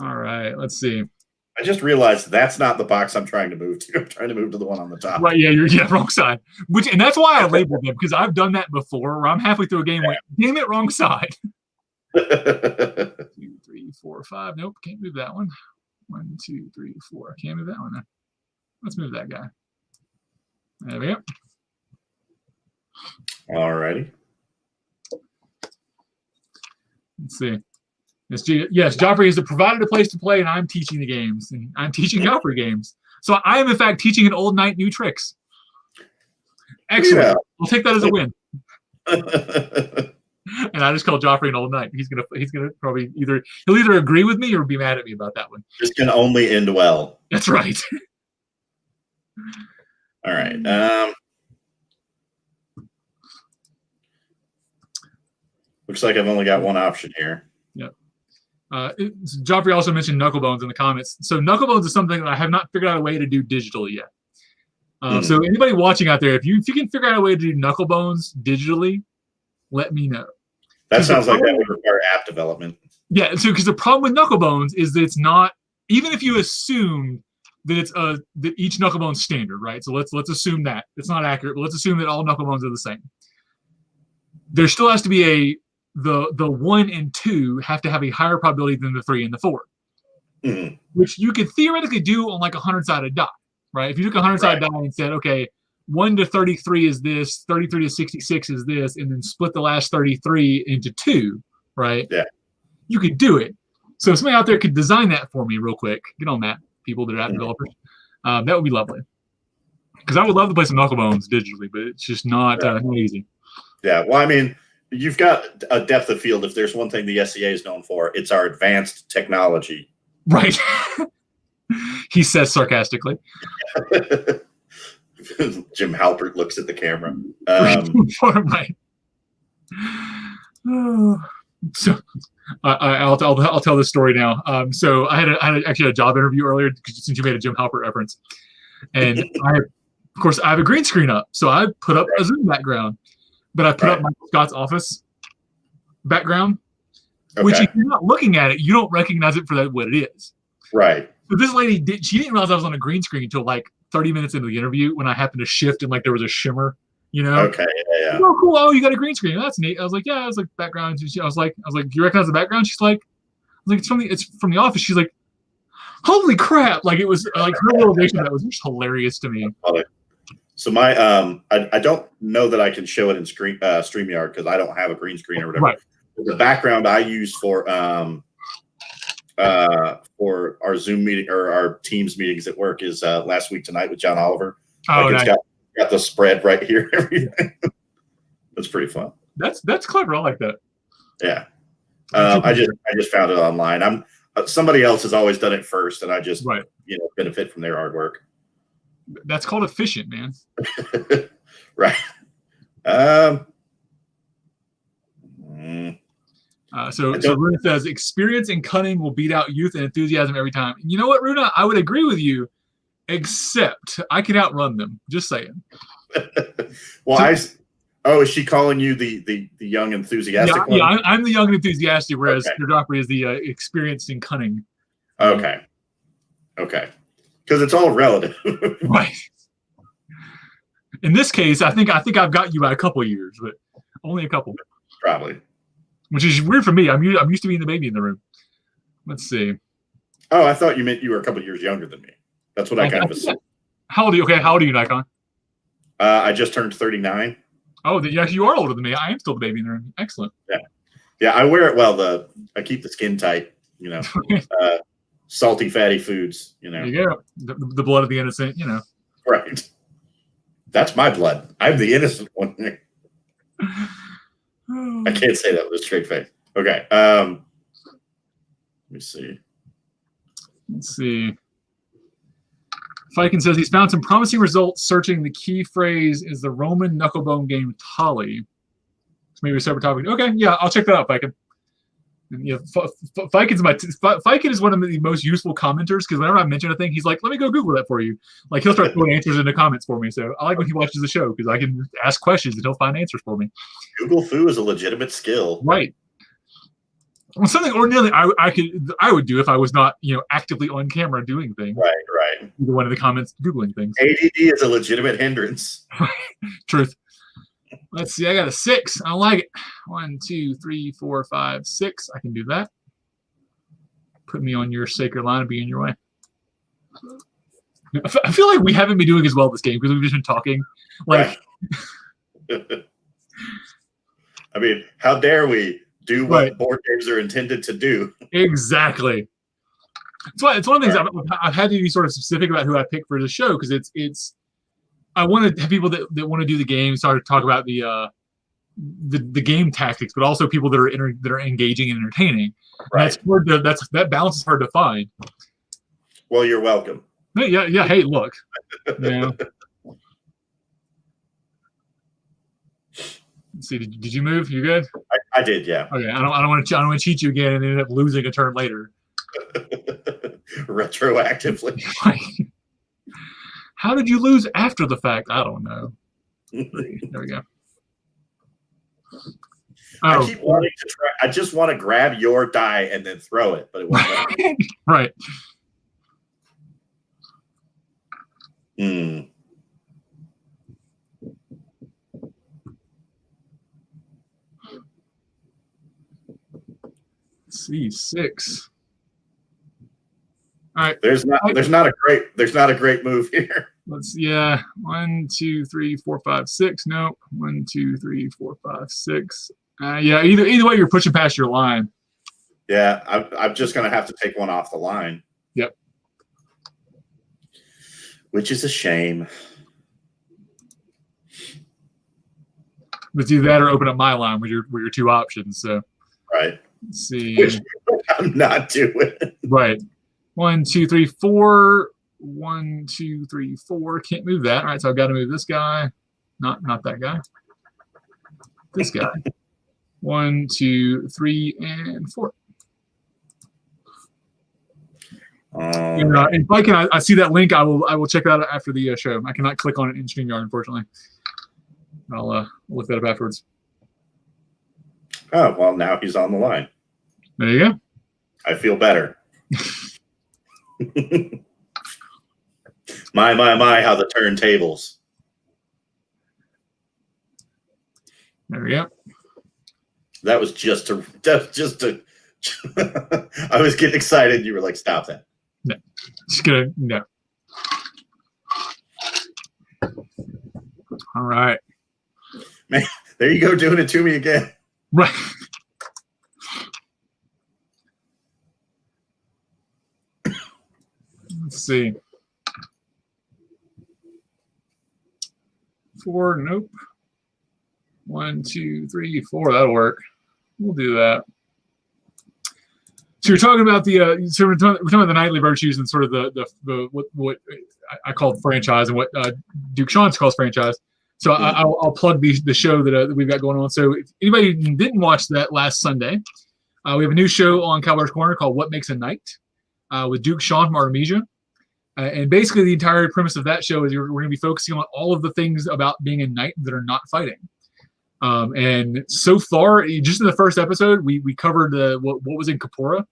All right. Let's see. I just realized that's not the box I'm trying to move to. I'm trying to move to the one on the top. Right. Yeah. Wrong side. And that's why I labeled them, because I've done that before where I'm halfway through a game like, damn it, wrong side. 2, 3, 4, 5. Nope. Can't move that one. 1, 2, 3, 4. Can't move that one. Let's move that guy. There we go. All righty. Let's see. Yes, Joffrey has provided a place to play, and I'm teaching the games, and I'm teaching Joffrey games. So I am, in fact, teaching an old knight new tricks. Excellent. Yeah. I'll take that as a win. And I just call Joffrey an old knight. He's gonna probably he'll either agree with me or be mad at me about that one. This can only end well. That's right. All right. Looks like I've only got one option here. Yep. Joffrey also mentioned Knucklebones in the comments. So Knucklebones is something that I have not figured out a way to do digitally yet. So anybody watching out there, if you can figure out a way to do Knucklebones digitally, let me know. That sounds like that would require app development. Yeah, so because the problem with Knucklebones is that it's not, even if you assume that it's that each Knucklebone is standard, right? So let's assume that it's not accurate, but let's assume that all Knucklebones are the same. There still has to be the 1 and 2 have to have a higher probability than the 3 and the 4, which you could theoretically do on like a 100-sided die, right? If you took a 100-sided die and said, okay, 1 to 33 is this, 33 to 66 is this, and then split the last 33 into 2, right? Yeah. You could do it. So if somebody out there could design that for me real quick, get on that, people that are app developers, that would be lovely. Because I would love to play some Knucklebones digitally, but it's just not easy. Yeah, well, I mean, you've got a depth of field. If there's one thing the SCA is known for, it's our advanced technology. Right. He says sarcastically. Jim Halpert looks at the camera. Right. So I'll tell this story now. So I had actually a job interview earlier since you made a Jim Halpert reference, and of course I have a green screen up, so I put up a Zoom background, but I put up Michael Scott's office background, which if you're not looking at it, you don't recognize it for what it is. Right. So this lady didn't realize I was on a green screen until like 30 minutes into the interview when I happened to shift and like there was a shimmer, you know? Okay. Yeah. Oh, cool. Oh, you got a green screen. That's neat. I was like, yeah, I was like background. I was like, do you recognize the background? She's like, it's from the office. She's like, holy crap. Like it was like her realization that was just hilarious to me. So my I don't know that I can show it in StreamYard because I don't have a green screen or whatever. Right. The background I use for our Zoom meeting or our Teams meetings at work is Last Week Tonight with John Oliver. Oh, like nice. It's got the spread right here. Everything. That's pretty fun. That's clever. I like that. Yeah. I just found it online. I'm somebody else has always done it first, and I just benefit from their hard work. That's called efficient, man. Right. So Runa says experience and cunning will beat out youth and enthusiasm every time. And you know what, Runa? I would agree with you, except I can outrun them. Just saying. Well, is she calling you the young enthusiastic one? Yeah, I'm the young and enthusiastic, whereas Dropper is the experienced and cunning. Okay. Because it's all relative. Right. In this case, I think I've got you by a couple of years, but only a couple. Probably. Which is weird for me. I'm used to being the baby in the room. Let's see. Oh, I thought you meant you were a couple of years younger than me. That's what I kind of assumed. How old are you? Okay, how old are you, Nikon? I just turned 39. Oh, you are older than me. I am still the baby in the room. Excellent. Yeah. I wear it well. I keep the skin tight. Salty, fatty foods. There you go. The blood of the innocent. Right. That's my blood. I'm the innocent one. I can't say that with a straight face. Okay. Let me see. Let's see. Fiken says he's found some promising results searching the key phrase is the Roman knucklebone game Tali. It's maybe a separate topic. Okay, yeah, I'll check that out, Fiken. Fiken is one of the most useful commenters because whenever I mention a thing, he's like, "Let me go Google that for you." Like he'll start throwing answers in the comments for me. So I like when he watches the show because I can ask questions and he'll find answers for me. Google Foo is a legitimate skill, right? Well, something ordinarily I would do if I was not actively on camera doing things. Right. Either one of the comments googling things. ADD is a legitimate hindrance. Truth. Let's see. I got a 6. I don't like it. 1, 2, 3, 4, 5, 6. I can do that. Put me on your sacred line and be in your way. I feel like we haven't been doing as well this game because we've just been talking. Like, right. I mean, how dare we do what board games are intended to do? Exactly. It's one of the things I've had to be sort of specific about who I pick for the show because it's. I want to have people that want to do the game, start to talk about the game tactics, but also people that are engaging and entertaining. Right. And that balance is hard to find. Well, you're welcome. Yeah. Hey, look. Yeah. Let's see. Did you move? You good? I did. Yeah. Okay. I don't want to cheat you again and end up losing a turn later. Retroactively. How did you lose after the fact? I don't know. There we go. I keep wanting to try. I just want to grab your die and then throw it, but it won't let me. Right. Let's see, 6. All right. There's not a great move here. Let's 1, 2, 3, 4, 5, 6. Nope. 1, 2, 3, 4, 5, 6. Either way, you're pushing past your line. Yeah, I'm just gonna have to take one off the line. Yep. Which is a shame. Let's do that or open up my line with your 2 options. So. Right. Let's see. Which I'm not doing. Right. 1, 2, 3, 4. 1, 2, 3, 4. Can't move that. All right, so I've got to move this guy. Not that guy. This guy. 1, 2, 3, and 4. And if I can, I see that link. I will check that out after the show. I cannot click on it in StreamYard, unfortunately. I'll look that up afterwards. Oh, well, now he's on the line. There you go. I feel better. My, how the turntables. There we go. That was just a I was getting excited. You were like, stop that. No. Just gonna, no. All right. Man, there you go, doing it to me again. Right. Let's see. 4, nope. 1, 2, 3, 4. That'll work. We'll do that. So you're talking about the so we're talking about the nightly virtues and sort of the what I call franchise and what Duke Sean calls franchise. So I'll plug the show that we've got going on. So if anybody didn't watch that last Sunday, we have a new show on Cowboys Corner called What Makes a Knight with Duke Sean from Artemisia. And basically the entire premise of that show is we're going to be focusing on all of the things about being a knight that are not fighting. And so far, just in the first episode, we covered what was in Kapora,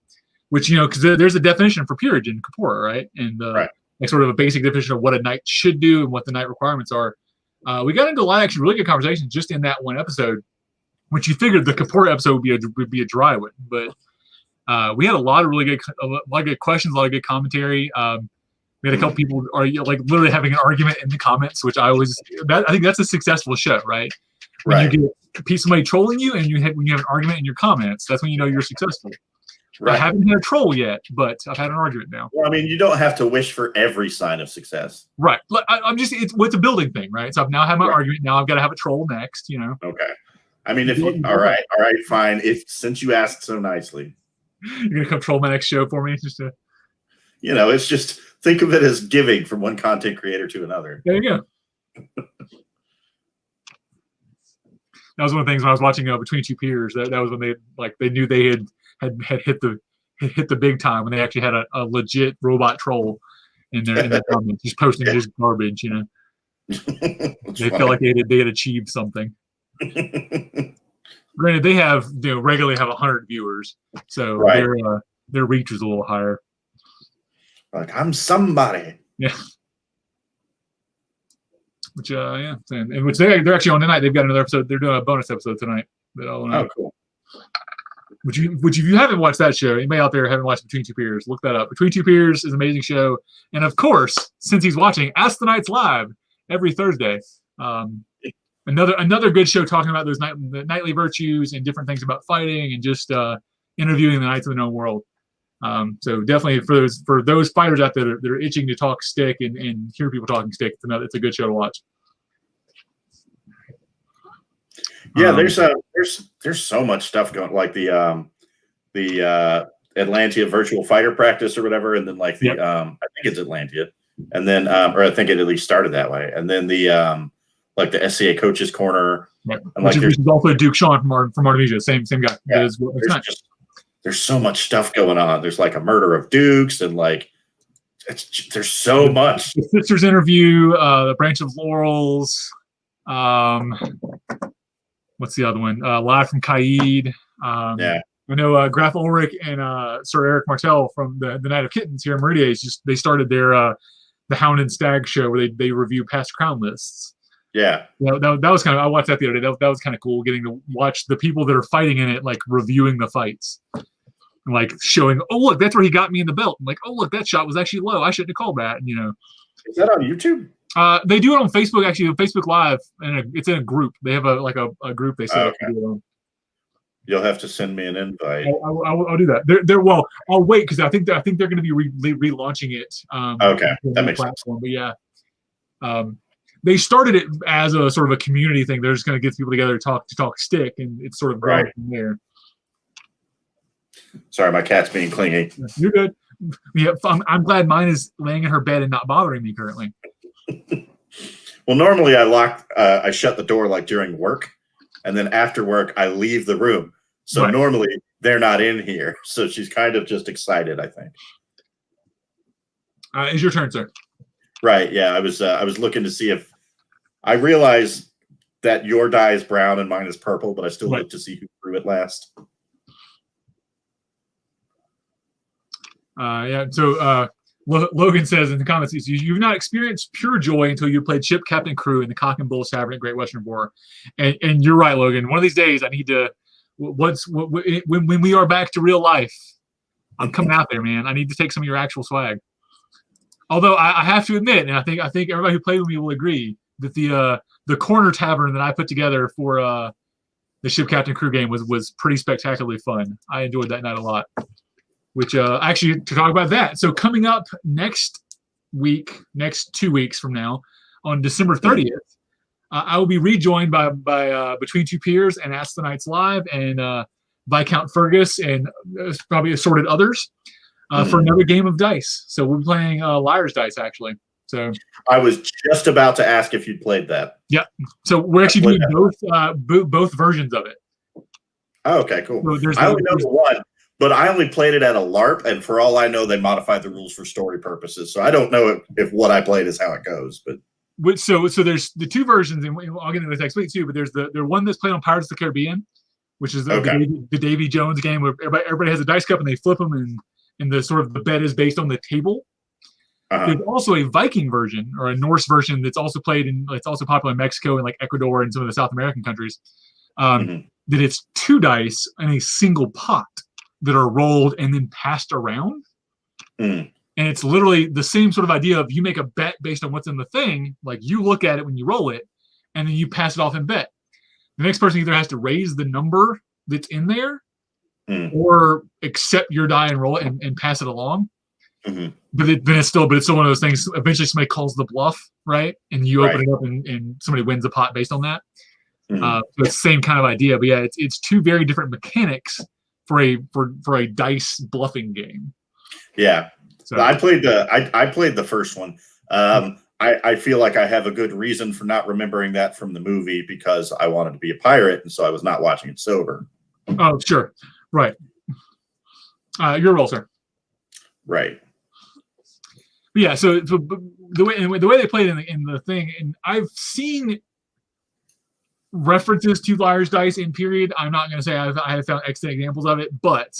which, because there's a definition for peerage in Kapora, right? And right. Like sort of a basic definition of what a knight should do and what the knight requirements are. We got into a lot of actually really good conversations just in that one episode, which you figured the Kapora episode would be a dry one, but we had a lot of good questions, a lot of good commentary. We had a couple people are like literally having an argument in the comments, which I think that's a successful show, right? When you get somebody trolling you and when you have an argument in your comments, that's when you know you're successful. Right. I haven't had a troll yet, but I've had an argument now. Well, I mean, you don't have to wish for every sign of success. Right. It's a building thing, right? So I've now had my argument. Now I've got to have a troll next, Okay. I mean, all right, fine. Since you asked so nicely. You're going to come troll my next show for me? It's just think of it as giving from one content creator to another. There you go. That was one of the things when I was watching Between Two Peers. That was when they knew they had hit the big time when they actually had a legit robot troll in their comments, just posting just garbage. They felt like they had achieved something. Granted, they have regularly have 100 viewers, so their reach is a little higher. Like, I'm somebody. Yeah. Which and which they're actually on tonight. They've got another episode. They're doing a bonus episode tonight. Oh, cool. Which if you haven't watched that show, anybody out there haven't watched Between Two Peers, look that up. Between Two Peers is an amazing show, and of course, since he's watching, Ask the Knights live every Thursday. Another good show talking about those nightly virtues and different things about fighting and just interviewing the knights of the known world. So definitely for those fighters out there that are itching to talk stick and hear people talking stick, it's a good show to watch. Yeah, there's so much stuff going, like the Atlantia virtual fighter practice or whatever, and then like the I think it's Atlantia, and then or I think it at least started that way, and then the like the SCA coaches corner, and which is also Duke Sean from Artemisia, same guy. Yeah, there's so much stuff going on. There's like a murder of Dukes, and like there's so much. The Sisters interview, the Branch of Laurels. What's the other one? Live from Kaid. I know Graf Ulrich and Sir Eric Martel from the Night of Kittens here in Meridian. They started their the Hound and Stag show where they review past crown lists. Yeah, that was kind of, I watched that the other day. That was kind of cool, getting to watch the people that are fighting in it, like reviewing the fights, and like showing, oh look, that's where he got me in the belt. I'm like, oh look, that shot was actually low. I shouldn't have called that. And, is that on YouTube? They do it on Facebook, actually, on Facebook Live, and it's in a group. They have a group they set up to do it on. You'll have to send me an invite. I'll do that. Well, I'll wait because I think they're going to be relaunching it. Okay, that makes sense. But yeah, they started it as a sort of a community thing. They're just going to get people together to talk stick, and it's sort of growing from there. Sorry, my cat's being clingy. You're good. Yeah, I'm glad mine is laying in her bed and not bothering me currently. Well, normally I shut the door like during work, and then after work I leave the room. So Right. normally they're not in here. So she's kind of just excited, I think. It's your turn, sir. Right. Yeah. I was looking to see if I realized that your die is brown and mine is purple, but I still look to see who threw it last. Yeah. So Logan says in the comments, you've not experienced pure joy until you played Ship Captain Crew in the Cock and Bull Tavern at Great Western War. And you're right, Logan. One of these days, I need to. When we are back to real life, I'm coming out there, man. I need to take some of your actual swag. Although I have to admit, and I think everybody who played with me will agree that the corner tavern that I put together for the Ship Captain Crew game was pretty spectacularly fun. I enjoyed that night a lot. Which actually, to talk about that, so coming up next 2 weeks from now, on December 30th, I will be rejoined by Between Two Peers and Ask the Knights Live and Viscount Fergus and probably assorted others for another game of dice. So we'll be playing Liar's Dice, actually. So I was just about to ask if you'd played that. Yeah. So we're actually doing both versions of it. Oh, okay, cool. So I only know the one. But I only played it at a LARP, and for all I know, they modified the rules for story purposes. So I don't know if what I played is how it goes. But so there's the two versions, and I'll get into this next week too. But there's the one that's played on Pirates of the Caribbean, which is the Davy Jones game where everybody has a dice cup and they flip them, and the sort of the bet is based on the table. There's also a Viking version or a Norse version that's also played it's also popular in Mexico and like Ecuador and some of the South American countries. That it's 2 dice in a single pot that are rolled and then passed around. And it's literally the same sort of idea of you make a bet based on what's in the thing. Like you look at it when you roll it, and then you pass it off and bet. The next person either has to raise the number that's in there or accept your die and roll it and pass it along. But it's still one of those things. Eventually somebody calls the bluff, right? And you open it up and somebody wins a pot based on that. So it's the same kind of idea. But yeah, it's 2 very different mechanics for a dice bluffing game. Yeah. So I played the first one. I feel like I have a good reason for not remembering that from the movie because I wanted to be a pirate, and so I was not watching it sober. Oh, sure. Right. Your roll, sir. Right. But yeah, so the way they played in the thing, and I've seen references to Liar's Dice in period. I'm not going to say I have found excellent examples of it, but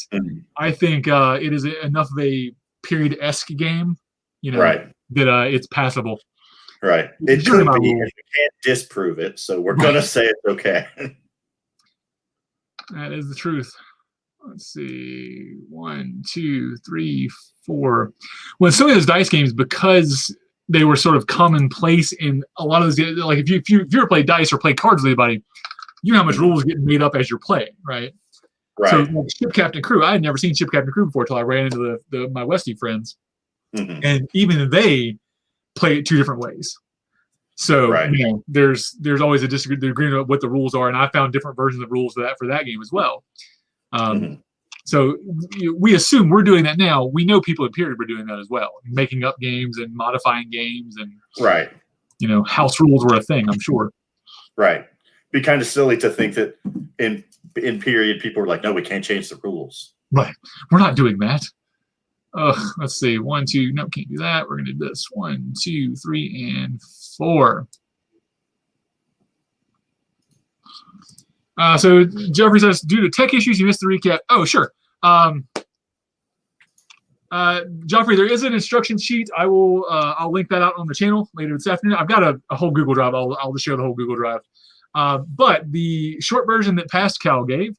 I think it is enough of a period-esque game, that it's passable. Right. It could be if you can't disprove it, so we're going to say it's okay. That is the truth. Let's see. 1, 2, 3, 4. Well, some of those dice games, because they were sort of commonplace in a lot of those. Like if you ever play dice or play cards with anybody, you know how much rules get made up as you're playing, right? Right. So like Ship Captain Crew, I had never seen Ship Captain Crew before until I ran into my Westie friends, and even they play it 2 different ways. So there's always a disagreement about what the rules are, and I found different versions of rules for that game as well. So we assume we're doing that now. We know people in period were doing that as well, making up games and modifying games, and house rules were a thing. I'm sure. Right. Be kind of silly to think that in period people were like, no, we can't change the rules. Right. We're not doing that. Let's see. 1, 2. No, can't do that. We're gonna do this. 1, 2, 3, and 4. So Jeffrey says, due to tech issues, you missed the recap. Oh, sure. Joffrey, there is an instruction sheet. I'll link that out on the channel later this afternoon. I've got a whole Google Drive. I'll just share the whole Google Drive. But the short version that past Kal gave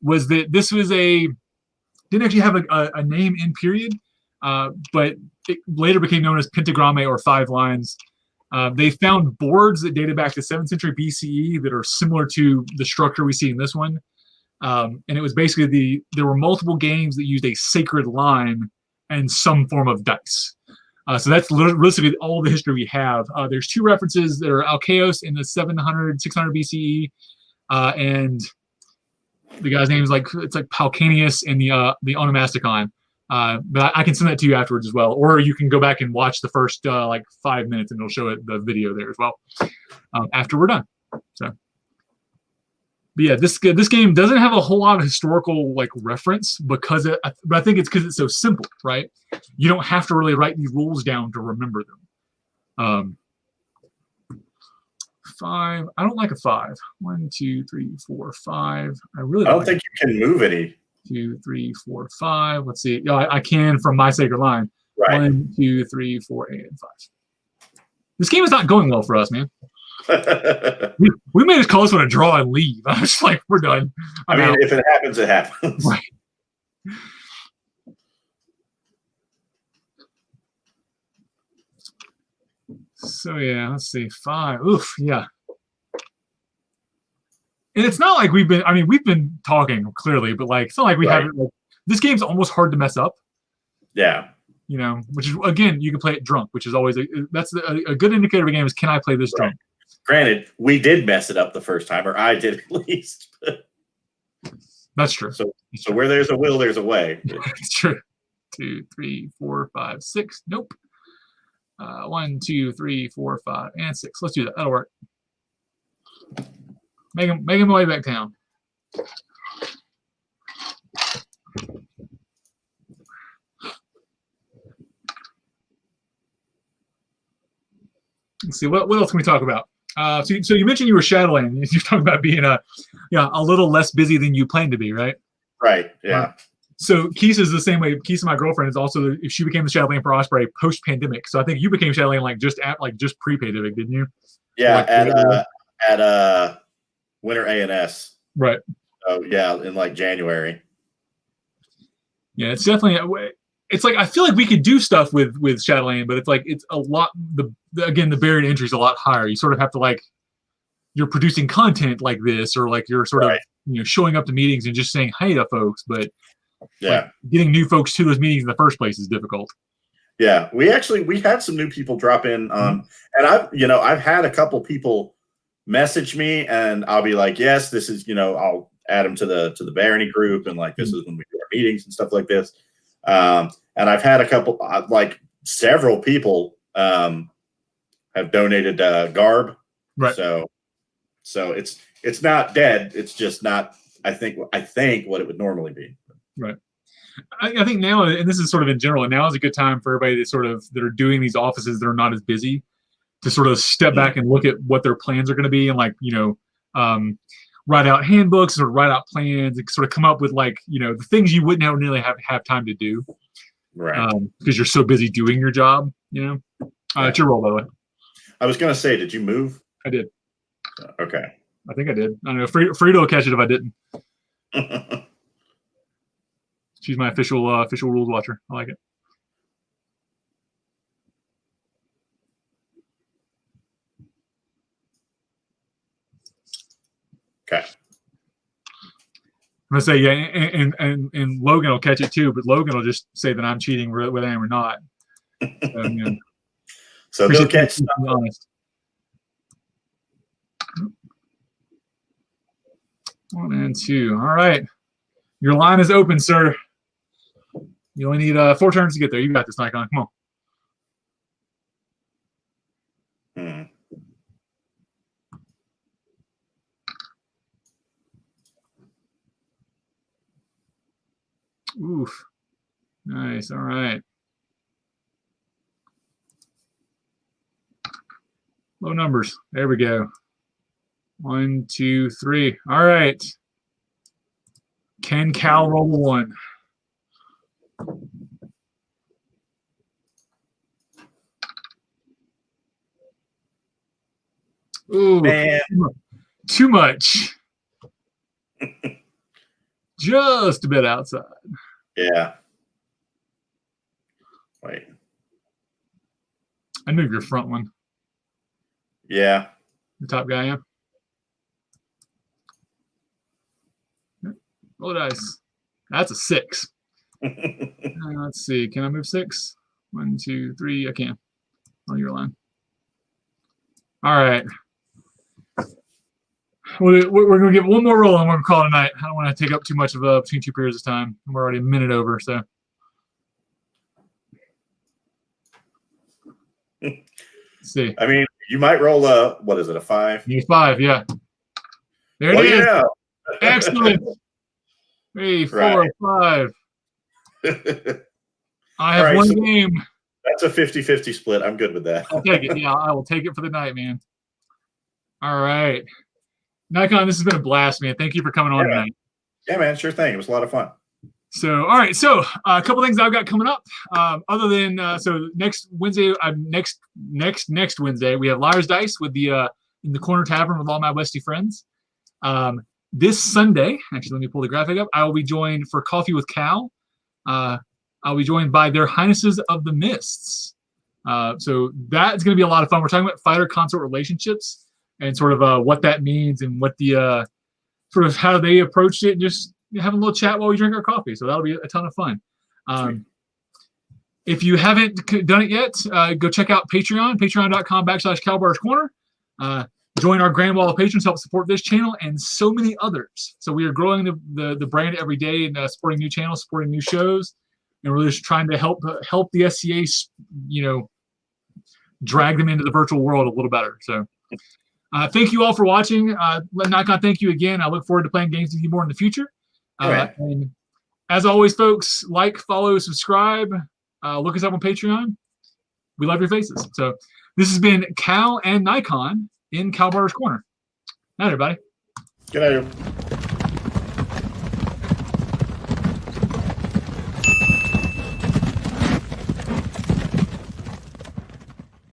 was that this was didn't actually have a name in period, but it later became known as pentagramme or 5 lines. They found boards that dated back to 7th century BCE that are similar to the structure we see in this one. And it was basically there were multiple games that used a sacred line and some form of dice. So that's literally all the history we have. There's 2 references that are Alcaeus in the 700, 600 BCE, and the guy's name is it's like Palcanius in the Onomasticon. But I can send that to you afterwards as well, or you can go back and watch the first 5 minutes, and it'll show it the video there as well after we're done. So, But yeah, this game doesn't have a whole lot of historical like reference but I think it's because it's so simple, right? You don't have to really write these rules down to remember them. 5. I don't like a 5. 1, 2, 3, 4, 5. I really I don't like think you can move any. 2, 3, 4, 5. Let's see. Yeah, I can from my sacred line. Right. 1, 2, 3, 4, 8, and 5. This game is not going well for us, man. we may just call this one a draw and leave. I was like, we're done. I mean, if it happens, it happens. Right. So yeah, let's see. 5. Oof, yeah. And it's not like we've been talking clearly, but like it's not like we haven't. Like, this game's almost hard to mess up. Yeah. You know, which is again, you can play it drunk, which is always a good indicator of a game is, can I play this drunk? Granted, we did mess it up the first time, or I did at least. That's true. So where there's a will, there's a way. It's true. 2, 3, 4, 5, 6. Nope. 1, 2, 3, 4, 5, and 6. Let's do that. That'll work. Make him my way back down. Let's see, what else can we talk about? So you mentioned you were shadowing. You're talking about being a little less busy than you planned to be, right? Right. Yeah. So Keese is the same way. Keese, my girlfriend, is also she became the shadowing for Osprey post pandemic. So I think you became shadowing just pre pandemic, didn't you? Yeah, at Winter A&S. Right. So yeah, in like January. Yeah, it's definitely. It's like I feel like we could do stuff with shadowing, but it's like it's a lot. The barrier to entry is a lot higher. You sort of have to like you're producing content like this, or like you're sort of showing up to meetings and just saying hey to folks, but like, getting new folks to those meetings in the first place is difficult. Yeah, we had some new people drop in, and I've had a couple people message me, and I'll be like, yes, this is I'll add them to the Barony group, and like this is when we do our meetings and stuff like this. And I've had a couple, like several people have donated garb, right? So it's not dead. It's just not. I think what it would normally be. Right. I think now, and this is sort of in general, and now is a good time for everybody that are doing these offices that are not as busy to sort of step back and look at what their plans are going to be, and like write out handbooks or write out plans and sort of come up with like the things you wouldn't nearly have time to do, right? Because you're so busy doing your job. It's your role, by the way. I was going to say, did you move? I did. Okay. I think I did. I don't know. Frito will catch it if I didn't. She's my official rules watcher. I like it. Okay. I'm gonna say and Logan will catch it too, but Logan will just say that I'm cheating whether I am or not. So they'll catch. Honest. 1 and 2. All right, your line is open, sir. You only need 4 turns to get there. You got this, Nikon. Come on. Oof. Nice. All right. Low numbers. There we go. 1, 2, 3. All right. Can Kal roll 1? Ooh, man. Too much. Just a bit outside. Yeah. Wait. I move your front one. Yeah. The top guy, yeah. Roll the dice. That's a 6. Let's see. Can I move 6? 1, 2, 3. I can. On your line. All right. We're going to give one more roll and we're going to call it a night. I don't want to take up too much of between 2 periods of time. We're already a minute over, so. Let's see. I mean, you might roll a 5? You 5, yeah. There it is. Yeah. Excellent. 3, 4, 5. I have one game. That's a 50-50 split. I'm good with that. I'll take it. Yeah, I will take it for the night, man. All right. Nikon, this has been a blast, man. Thank you for coming on tonight. Yeah, man. Sure thing. It was a lot of fun. So, all right. So, a couple things I've got coming up. Other than so next Wednesday, next Wednesday, we have Liar's Dice with the in the Corner Tavern with all my Westie friends. This Sunday, actually, let me pull the graphic up. I will be joined for Coffee with Kal. I'll be joined by their Highnesses of the Mists. So that's going to be a lot of fun. We're talking about fighter consort relationships and sort of what that means and what the sort of how they approached it, and just have a little chat while we drink our coffee. So that'll be a ton of fun. If you haven't done it yet, go check out Patreon, patreon.com/KalBarsCorner. Join our grand wall of patrons, help support this channel and so many others. So we are growing the brand every day and supporting new channels, supporting new shows, and we're just trying to help the SCA, drag them into the virtual world a little better. So thank you all for watching. Nikon, thank you again. I look forward to playing games with you more in the future. And as always, folks, like, follow, subscribe, look us up on Patreon. We love your faces. So this has been Kal and Nikon in Kal Barter's Corner. Night, everybody. Good night.